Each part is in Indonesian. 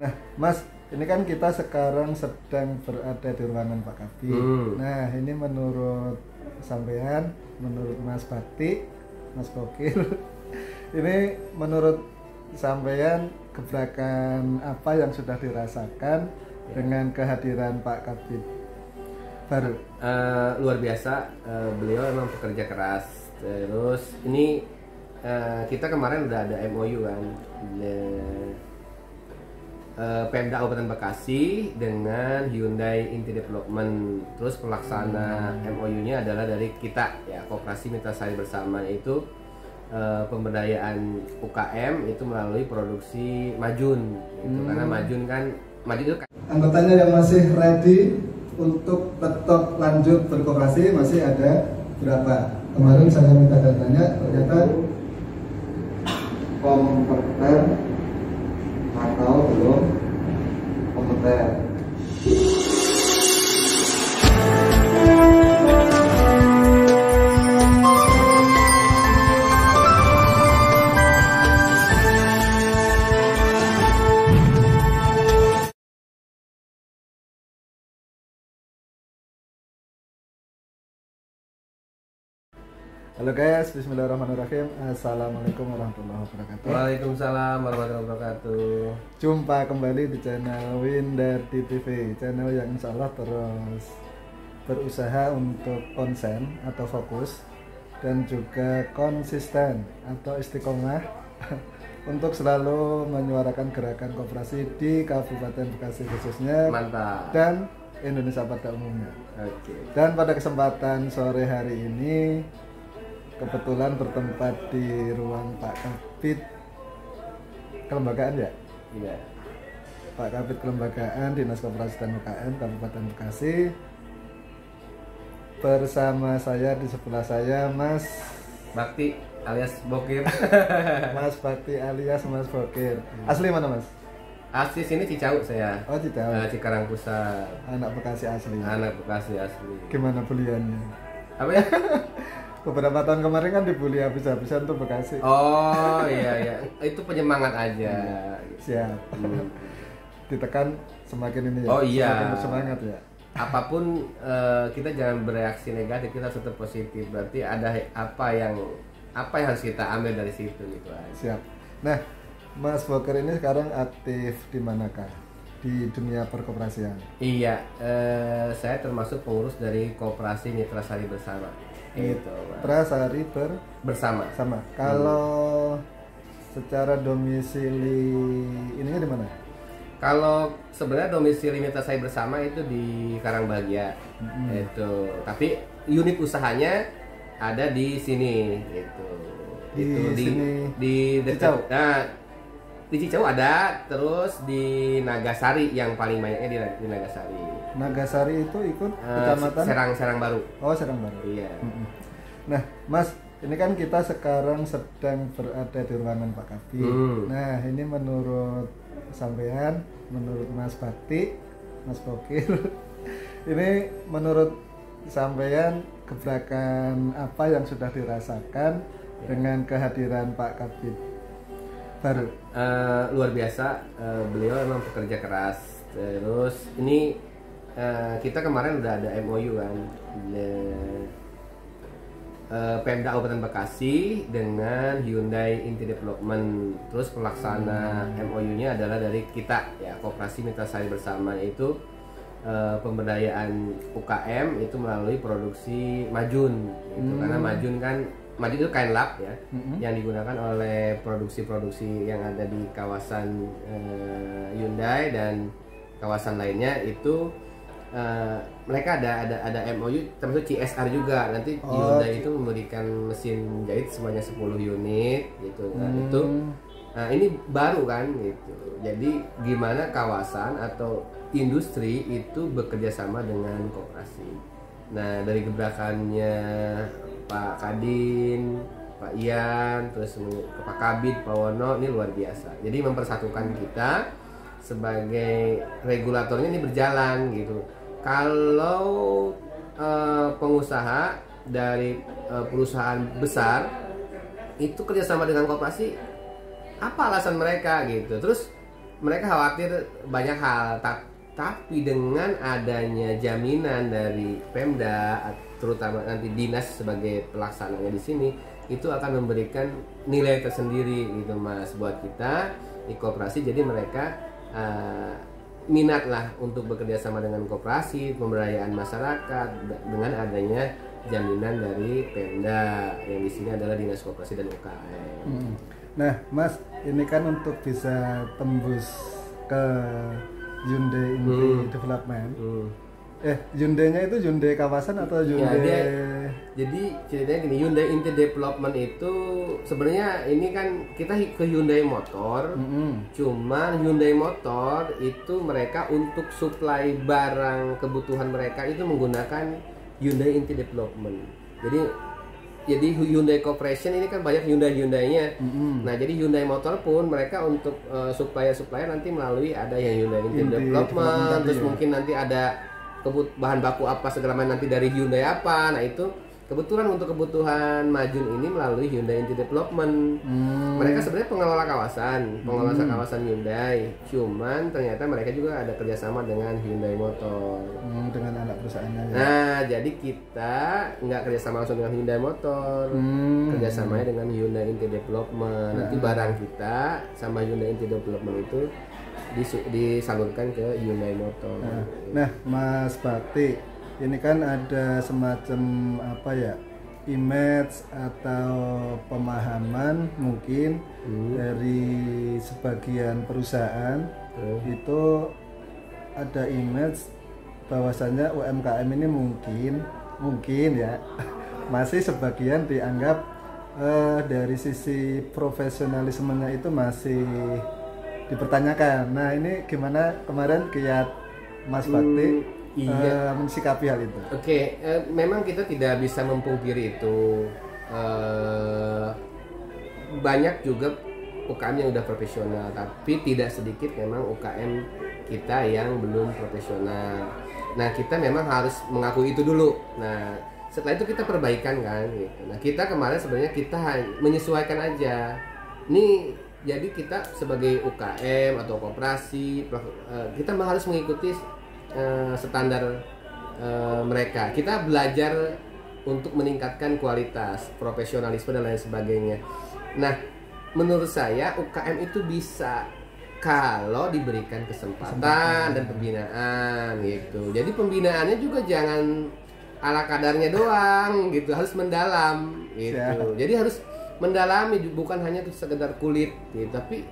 Nah, Mas, ini kan kita sekarang sedang berada di ruangan Pak Kabid. Nah, ini menurut sampean, menurut Mas Bakti, Mas Bokir, ini menurut sampean gebrakan apa yang sudah dirasakan dengan kehadiran Pak Kabid baru? Luar biasa, beliau emang pekerja keras. Terus ini kita kemarin udah ada MOU kan, Pemda Kabupaten Bekasi dengan Hyundai Inti Development. Terus pelaksana MOU-nya adalah dari kita ya, Koperasi Mitra Sari Bersama, yaitu pemberdayaan UKM itu melalui produksi Majun gitu. Karena Majun itu kan Anggotanya yang masih ready untuk tetap lanjut berkoperasi masih ada berapa? Kemarin saya minta datanya, ternyata kompeten atau belum kompeten. Halo guys, bismillahirrahmanirrahim. Assalamualaikum warahmatullahi wabarakatuh. Waalaikumsalam warahmatullahi wabarakatuh. Jumpa kembali di channel Windardi TV, channel yang insya Allah terus berusaha untuk konsen atau fokus dan juga konsisten atau istiqomah untuk selalu menyuarakan gerakan koperasi di Kabupaten Bekasi khususnya. Mantap. Dan Indonesia pada umumnya. Oke. Dan pada kesempatan sore hari ini kebetulan bertempat di ruang Pak Kabid Kelembagaan ya? Iya. Pak Kabid Kelembagaan Dinas Koperasi dan UKM Kabupaten Bekasi. Bersama saya di sebelah saya Mas Bakti alias Bokir. Mas Bakti alias Mas Bokir. Asli mana Mas? Asli sini Cicauk saya. Oh Cicauk. Cikarang Pusat. Anak Bekasi asli. Anak Bekasi asli. Gimana buliannya? Apa ya? Beberapa tahun kemarin kan dibully habis-habisan tuh Bekasi. Oh iya, itu penyemangat aja. Siap. Ditekan semakin ini ya. Oh iya. Semakin bersemangat ya. Apapun kita jangan bereaksi negatif, kita tetap positif. Berarti ada apa yang harus kita ambil dari situ gitu aja. Siap. Nah, Mas Bokir ini sekarang aktif di manakah? Di dunia perkoperasian. Iya, saya termasuk pengurus dari Koperasi Mitra Sari Bersama. Mitra Sari Bersama. Sama. Kalau secara domisili ininya di mana? Kalau sebenarnya domisili Mitra Sari Bersama itu di Karangbahagia. Itu. Tapi unit usahanya ada di sini gitu. Di sini di dekat. Nah, di Cicauk ada, terus di Nagasari yang paling banyaknya di Nagasari. Nagasari itu ikut kecamatan Serang Baru. Oh, Serang Baru. Iya. Nah, Mas, ini kan kita sekarang sedang berada di ruangan Pak Kabid. Nah, ini menurut sampean, menurut Mas Bakti, Mas Bokir, ini menurut sampean gebrakan apa yang sudah dirasakan dengan kehadiran Pak Kabid baru? Luar biasa, beliau emang pekerja keras. Terus ini kita kemarin udah ada MOU kan, Pemda Kabupaten Bekasi dengan Hyundai Inti Development. Terus pelaksana MOU-nya adalah dari kita ya, Koperasi Mitra Sari Bersama, yaitu pemberdayaan UKM itu melalui produksi Majun gitu. Karena Majun itu kain lap ya, yang digunakan oleh produksi-produksi yang ada di kawasan Hyundai dan kawasan lainnya itu mereka ada MOU termasuk CSR juga. Nanti Hyundai itu memberikan mesin jahit sebanyak 10 unit gitu. Nah, ini baru kan gitu. Jadi gimana kawasan atau industri itu bekerja sama dengan koperasi. Nah, dari gebrakannya Pak Kadin, Pak Ian, terus Pak Kabid, Pak Wono, ini luar biasa. Jadi mempersatukan kita sebagai regulatornya ini berjalan gitu. Kalau pengusaha dari perusahaan besar itu kerjasama dengan koperasi, apa alasan mereka gitu. Terus mereka khawatir banyak hal, tapi dengan adanya jaminan dari Pemda, terutama nanti dinas sebagai pelaksananya di sini, itu akan memberikan nilai tersendiri gitu Mas buat kita di koperasi. Jadi mereka minat lah untuk bekerja sama dengan koperasi, pemberdayaan masyarakat dengan adanya jaminan dari Pemda yang di sini adalah Dinas Koperasi dan UKM. Nah, Mas, ini kan untuk bisa tembus ke Hyundai Development. Hyundai-nya itu Hyundai kawasan atau Hyundai? Ya, jadi ceritanya gini, Hyundai Inti Development itu sebenarnya ini kan kita ke Hyundai Motor, cuman Hyundai Motor itu mereka untuk suplai barang kebutuhan mereka itu menggunakan Hyundai Inti Development. Jadi Hyundai Corporation ini kan banyak Hyundai-nya. Nah, jadi Hyundai Motor pun mereka untuk supplier nanti melalui ada yang Hyundai Inti Development, terus mungkin nanti ada bahan baku apa segala macam nanti dari Hyundai apa. Nah, itu kebetulan untuk kebutuhan Majun ini melalui Hyundai Inti Development. Mereka sebenarnya pengelola kawasan Hyundai, cuman ternyata mereka juga ada kerjasama dengan Hyundai Motor, dengan anak perusahaannya. Nah, jadi kita nggak kerjasama langsung dengan Hyundai Motor, kerjasamanya dengan Hyundai Inti Development. Nanti barang kita sama Hyundai Inti Development itu disalurkan ke Hyundai Motor. Nah, Mas Bakti, ini kan ada semacam image atau pemahaman mungkin dari sebagian perusahaan itu ada image bahwasannya UMKM ini mungkin ya masih sebagian dianggap dari sisi profesionalismenya itu masih dipertanyakan. Nah, ini gimana kemarin kiat Mas Bakti mensikapi hal itu? Oke, memang kita tidak bisa mempungkiri itu. Banyak juga UKM yang udah profesional, tapi tidak sedikit memang UKM kita yang belum profesional. Nah, kita memang harus mengakui itu dulu. Nah, setelah itu kita perbaikan kan gitu. Nah, kita kemarin sebenarnya kita menyesuaikan aja. Ini jadi kita sebagai UKM atau koperasi, kita harus mengikuti standar mereka. Kita belajar untuk meningkatkan kualitas, profesionalisme dan lain sebagainya. Nah, menurut saya UKM itu bisa kalau diberikan kesempatan dan pembinaan gitu. Jadi pembinaannya juga jangan ala kadarnya doang gitu, harus mendalam gitu. Jadi harus mendalami, bukan hanya sekedar kulit gitu, tapi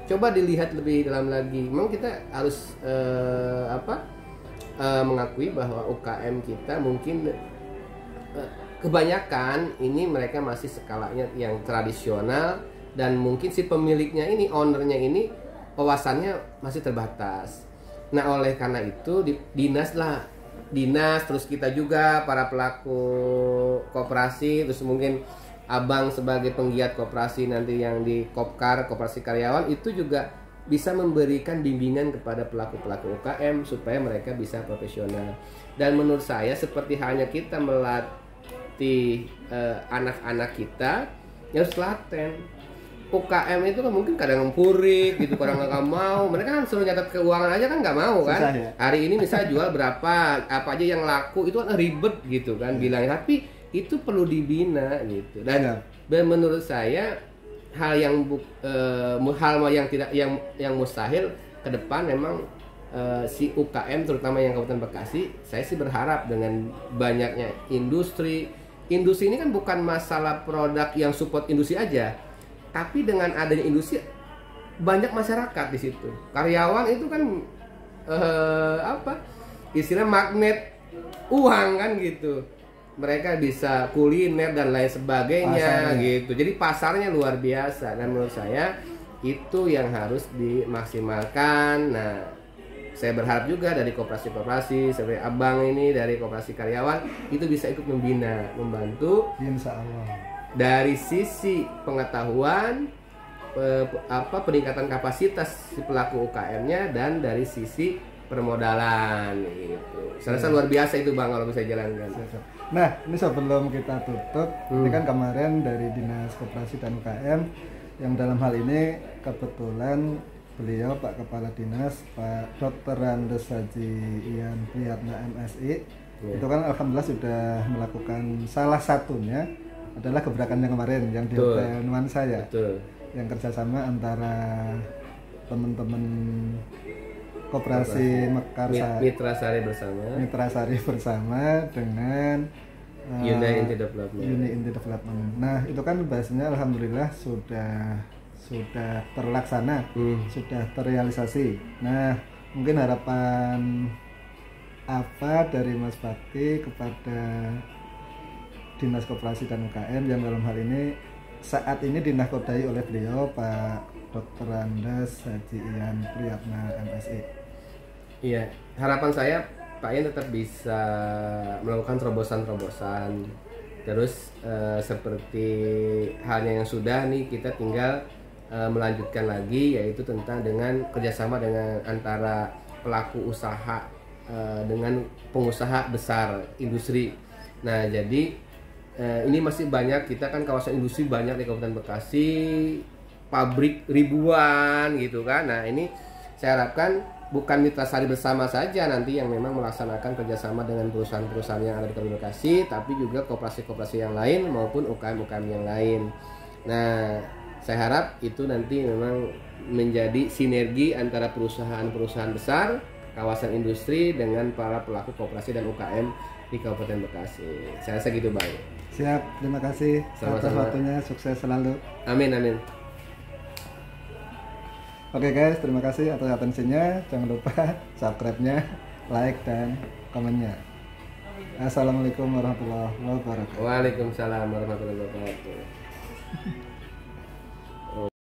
coba dilihat lebih dalam lagi. Memang kita harus mengakui bahwa UKM kita mungkin kebanyakan ini mereka masih skalanya yang tradisional, dan mungkin si pemiliknya ini, ownernya ini wawasannya masih terbatas. Nah, oleh karena itu dinas terus kita juga para pelaku koperasi, terus mungkin Abang sebagai penggiat koperasi nanti yang di Kopkar, koperasi karyawan, itu juga bisa memberikan bimbingan kepada pelaku-pelaku UKM supaya mereka bisa profesional. Dan menurut saya seperti halnya kita melatih anak-anak kita, ya harus telaten. UKM itu kan mungkin kadang purik gitu, kadang nggak mau. Mereka kan suruh nyatet keuangan aja kan nggak mau kan. Susah, ya? Hari ini misalnya jual berapa, apa aja yang laku, itu kan ribet gitu kan bilangnya. Tapi itu perlu dibina gitu. Dan menurut saya hal yang mustahil ke depan memang si UKM terutama yang Kabupaten Bekasi, saya sih berharap dengan banyaknya industri ini kan bukan masalah produk yang support industri aja, tapi dengan adanya industri banyak masyarakat di situ. Karyawan itu kan istilah magnet uang kan gitu. Mereka bisa kuliner dan lain sebagainya gitu. Jadi pasarnya luar biasa, dan menurut saya itu yang harus dimaksimalkan. Nah, saya berharap juga dari koperasi-koperasi seperti Abang ini dari koperasi karyawan itu bisa ikut membina, membantu. Insya Allah. Dari sisi pengetahuan, peningkatan kapasitas si pelaku UKM-nya, dan dari sisi permodalan gitu. Saya rasa luar biasa itu Bang kalau bisa jalankan. Nah, ini sebelum kita tutup, ini kan kemarin dari Dinas Koperasi dan UKM yang dalam hal ini kebetulan beliau Pak Kepala Dinas Pak Dr. Andes Haji Ian Priyatna MSI itu kan alhamdulillah sudah melakukan salah satunya adalah gebrakan yang kemarin yang di Hotel Nuansa ya. Betul. Yang kerjasama antara teman-teman Koperasi Mitra Sari bersama dengan Hyundai Inti Development. Nah itu kan bahasanya alhamdulillah sudah terlaksana, sudah terrealisasi. Nah mungkin harapan apa dari Mas Bakti kepada Dinas Koperasi dan UKM yang dalam hal ini saat ini dinahkodai oleh beliau Pak Dr. Andes Haji Ian Priyatna MSI. Iya, harapan saya Pak Ian tetap bisa melakukan terobosan-terobosan. Terus seperti halnya yang sudah nih, kita tinggal melanjutkan lagi, yaitu tentang dengan kerjasama dengan antara pelaku usaha dengan pengusaha besar industri. Nah jadi ini masih banyak, kita kan kawasan industri banyak di Kabupaten Bekasi, pabrik ribuan gitu kan. Nah ini saya harapkan bukan Mitra Sari bersama saja nanti yang memang melaksanakan kerjasama dengan perusahaan-perusahaan yang ada di Kabupaten Bekasi, tapi juga koperasi-koperasi yang lain maupun UKM-UKM yang lain. Nah saya harap itu nanti memang menjadi sinergi antara perusahaan-perusahaan besar, kawasan industri dengan para pelaku koperasi dan UKM di Kabupaten Bekasi. Saya rasa gitu Bang. Siap, terima kasih atas waktunya, sukses selalu. Amin amin. Oke guys, terima kasih atas atensinya. Jangan lupa subscribe-nya, like dan komennya. Assalamualaikum warahmatullahi wabarakatuh. Waalaikumsalam warahmatullahi wabarakatuh.